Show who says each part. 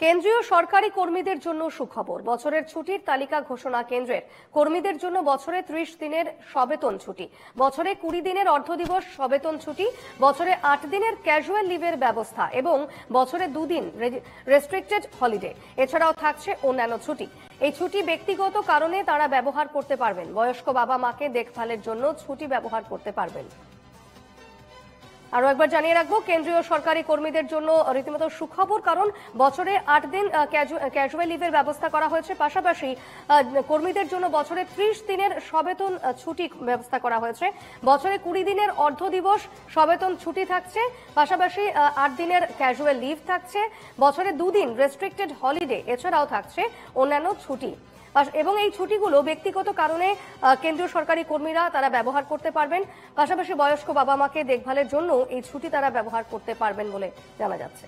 Speaker 1: কেন্দ্রীয় সরকারি কর্মীদের জন্য সুখবর। বছরের ছুটির তালিকা ঘোষণা কেন্দ্রের। কর্মীদের জন্য বছরে 30 দিনের সবেতন ছুটি, বছরে 20 দিনের অর্ধ দিবস সবেতন ছুটি, বছরে 8 দিনের ক্যাজুয়াল লিভের ব্যবস্থা এবং বছরে 2 দিন রেস্ট্রিক্টেড হলিডে। এছাড়াও থাকছে অন্যান্য ছুটি। এই ছুটি ব্যক্তিগত কারণে তারা ব্যবহার করতে পারবেন। বয়স্ক বাবা মাকে দেখভালের জন্য ছুটি ব্যবহার করতে পারবেন। আরো একবার জানিয়ে রাখবো, কেন্দ্রীয় সরকারি কর্মীদের জন্য রীতিমতো সুখবর, কারণ বছরে 8 দিন ক্যাজুয়াল লিভের ব্যবস্থা করা হয়েছে। পাশাপাশি কর্মীদের জন্য বছরে 30 দিনের সবেতন ছুটি ব্যবস্থা করা হয়েছে। বছরে 20 দিনের অর্ধ দিবস সবেতন ছুটি থাকছে। পাশাপাশি 8 দিনের ক্যাজুয়াল লিভ থাকছে। বছরে 2 দিন রেস্ট্রিক্টেড হলিডে। এছাড়াও থাকছে অন্যান্য ছুটি। এবং এই ছুটিগুলো ব্যক্তিগত কারণে কেন্দ্রীয় সরকারি কর্মীরা তারা ব্যবহার করতে পারবেন। পাশাপাশি বয়স্ক বাবা মাকে দেখভালের জন্য এই ছুটি তারা ব্যবহার করতে পারবেন বলে জানা যাচ্ছে।